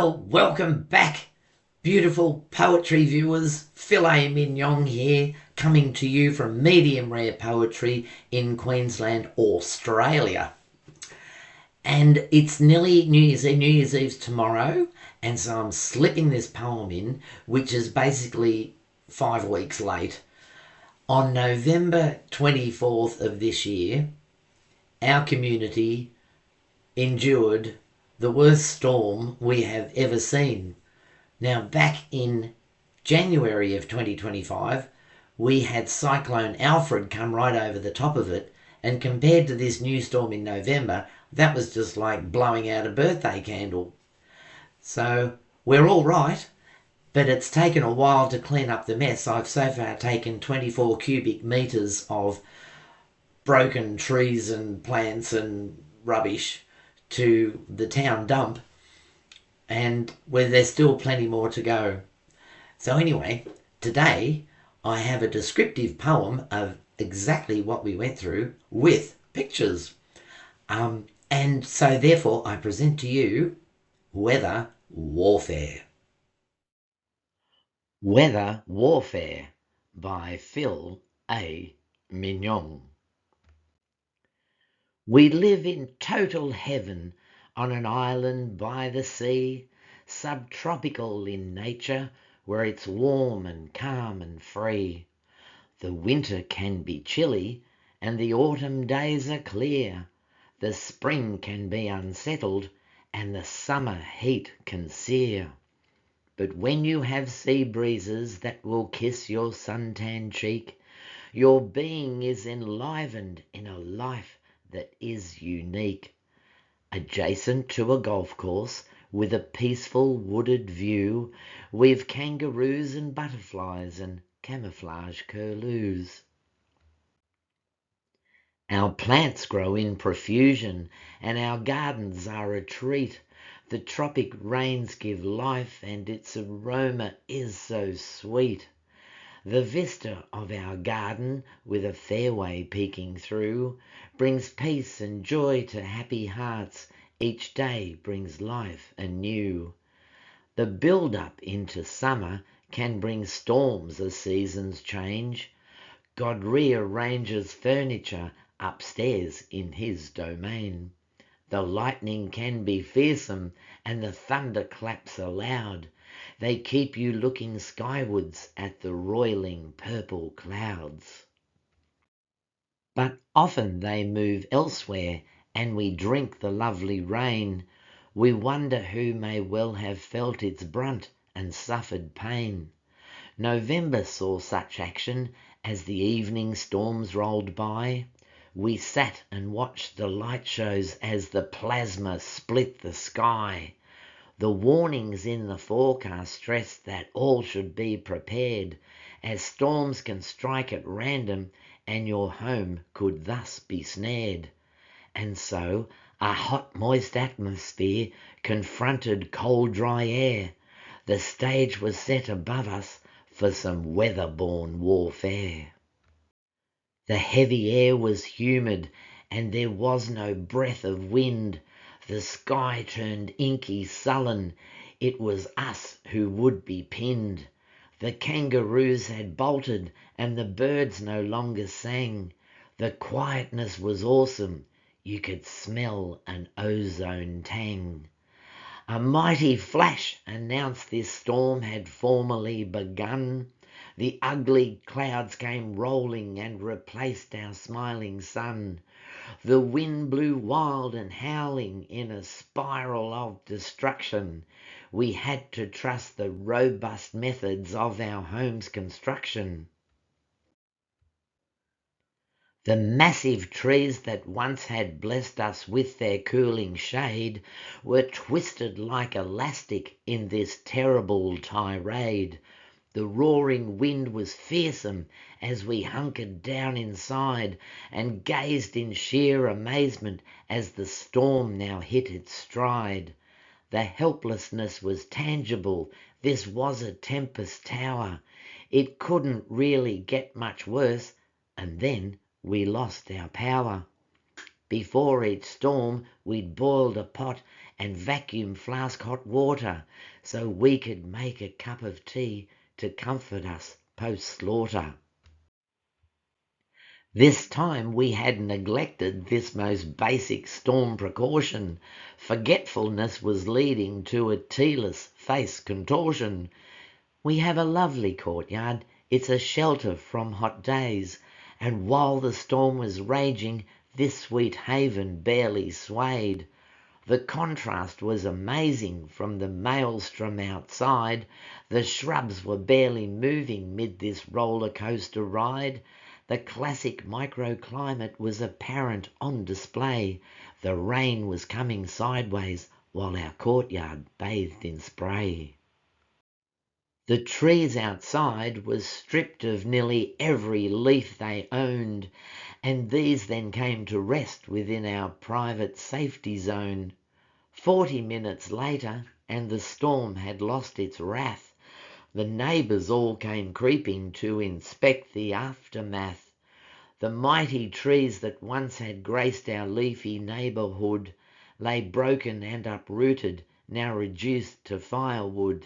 Well, welcome back, beautiful poetry viewers. Filet mignon here, coming to you from medium rare poetry in Queensland, Australia. And it's nearly New Year's Eve. New Year's Eve's tomorrow, and so I'm slipping this poem in, which is basically 5 weeks late. On November 24th of this year, our community endured the worst storm we have ever seen. Now, back in January of 2025, we had Cyclone Alfred come right over the top of it, and compared to this new storm in November, that was just like blowing out a birthday candle. So we're all right, but it's taken a while to clean up the mess. I've so far taken 24 cubic metres of broken trees and plants and rubbish to the town dump, and where there's still plenty more to go. So anyway, today I have a descriptive poem of exactly what we went through with pictures. And so therefore I present to you Weather Warfare. Weather Warfare by Phil A. Mignon. We live in total heaven on an island by the sea, subtropical in nature, where it's warm and calm and free. The winter can be chilly, and the autumn days are clear. The spring can be unsettled, and the summer heat can sear. But when you have sea breezes that will kiss your suntan cheek, your being is enlivened in a life that is unique. Adjacent to a golf course with a peaceful wooded view, we've kangaroos and butterflies and camouflage curlews. Our plants grow in profusion and our gardens are a treat. The tropic rains give life and its aroma is so sweet. The vista of our garden, with a fairway peeking through, brings peace and joy to happy hearts. Each day brings life anew. The build-up into summer can bring storms as seasons change. God rearranges furniture upstairs in his domain. The lightning can be fearsome and the thunderclaps are loud. They keep you looking skywards at the roiling purple clouds. But often they move elsewhere and we drink the lovely rain. We wonder who may well have felt its brunt and suffered pain. November saw such action as the evening storms rolled by. We sat and watched the light shows as the plasma split the sky. The warnings in the forecast stressed that all should be prepared, as storms can strike at random and your home could thus be snared. And so a hot, moist atmosphere confronted cold, dry air. The stage was set above us for some weather-borne warfare. The heavy air was humid and there was no breath of wind. The sky turned inky sullen. It was us who would be pinned. The kangaroos had bolted and the birds no longer sang. The quietness was awesome. You could smell an ozone tang. A mighty flash announced this storm had formally begun. The ugly clouds came rolling and replaced our smiling sun. The wind blew wild and howling in a spiral of destruction. We had to trust the robust methods of our home's construction. The massive trees that once had blessed us with their cooling shade were twisted like elastic in this terrible tirade. The roaring wind was fearsome as we hunkered down inside and gazed in sheer amazement as the storm now hit its stride. The helplessness was tangible. This was a tempest tower. It couldn't really get much worse, and then we lost our power. Before each storm we'd boiled a pot and vacuum flask hot water so we could make a cup of tea to comfort us post-slaughter. This time we had neglected this most basic storm precaution. Forgetfulness was leading to a tearless face contortion. We have a lovely courtyard, it's a shelter from hot days, and while the storm was raging, this sweet haven barely swayed. The contrast was amazing from the maelstrom outside. The shrubs were barely moving mid this roller coaster ride. The classic microclimate was apparent on display. The rain was coming sideways while our courtyard bathed in spray. The trees outside were stripped of nearly every leaf they owned, and these then came to rest within our private safety zone. 40 minutes later, and the storm had lost its wrath. The neighbours all came creeping to inspect the aftermath. The mighty trees that once had graced our leafy neighbourhood lay broken and uprooted, now reduced to firewood.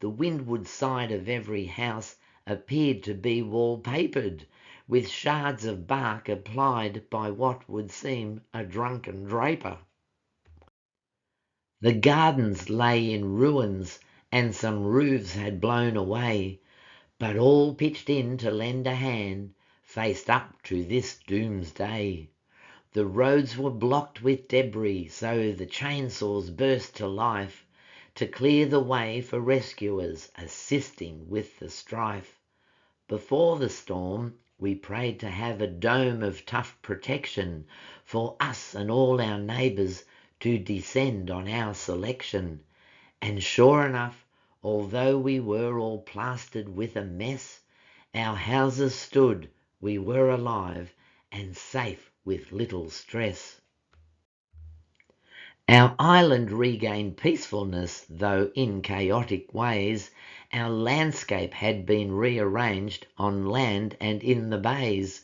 The windward side of every house appeared to be wallpapered, with shards of bark applied by what would seem a drunken draper. The gardens lay in ruins, and some roofs had blown away, but all pitched in to lend a hand, faced up to this doomsday. The roads were blocked with debris, so the chainsaws burst to life to clear the way for rescuers assisting with the strife. Before the storm, we prayed to have a dome of tough protection for us and all our neighbours to descend on our selection. And sure enough, although we were all plastered with a mess, our houses stood, we were alive, and safe with little stress. Our island regained peacefulness, though in chaotic ways. Our landscape had been rearranged on land and in the bays.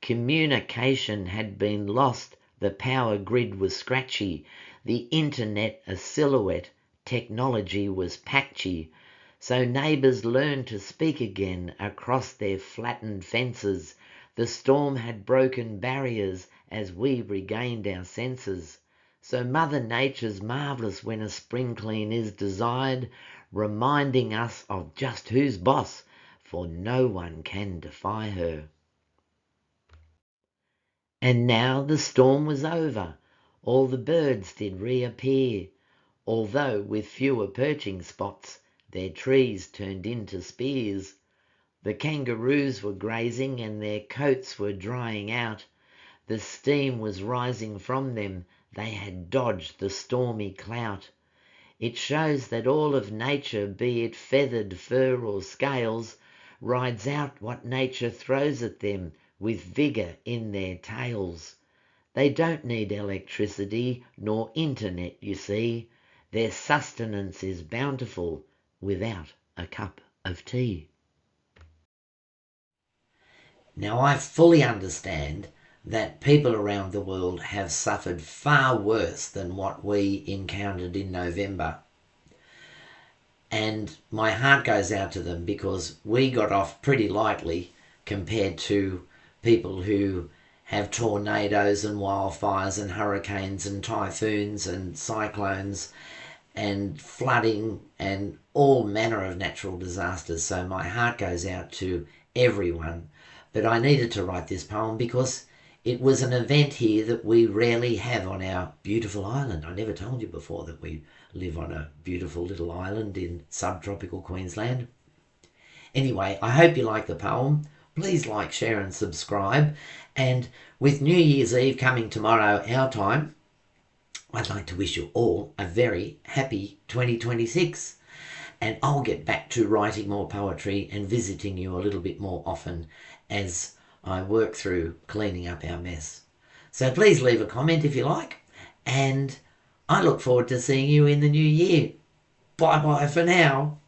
Communication had been lost, the power grid was scratchy, the internet a silhouette, technology was patchy. So neighbours learned to speak again across their flattened fences. The storm had broken barriers as we regained our senses. So Mother Nature's marvellous when a spring clean is desired, reminding us of just who's boss, for no one can defy her. And now the storm was over, all the birds did reappear, although with fewer perching spots, their trees turned into spears. The kangaroos were grazing and their coats were drying out. The steam was rising from them, they had dodged the stormy clout. It shows that all of nature, be it feathered fur or scales, rides out what nature throws at them with vigour in their tails. They don't need electricity nor internet, you see. Their sustenance is bountiful without a cup of tea. Now I fully understand that people around the world have suffered far worse than what we encountered in November. And my heart goes out to them because we got off pretty lightly compared to people who have tornadoes and wildfires and hurricanes and typhoons and cyclones and flooding and all manner of natural disasters. So my heart goes out to everyone. But I needed to write this poem because it was an event here that we rarely have on our beautiful island. I never told you before that we live on a beautiful little island in subtropical Queensland. Anyway, I hope you like the poem. Please like, share and subscribe. And with New Year's Eve coming tomorrow, our time, I'd like to wish you all a very happy 2026. And I'll get back to writing more poetry and visiting you a little bit more often as I work through cleaning up our mess. So please leave a comment if you like, and I look forward to seeing you in the new year. Bye bye for now.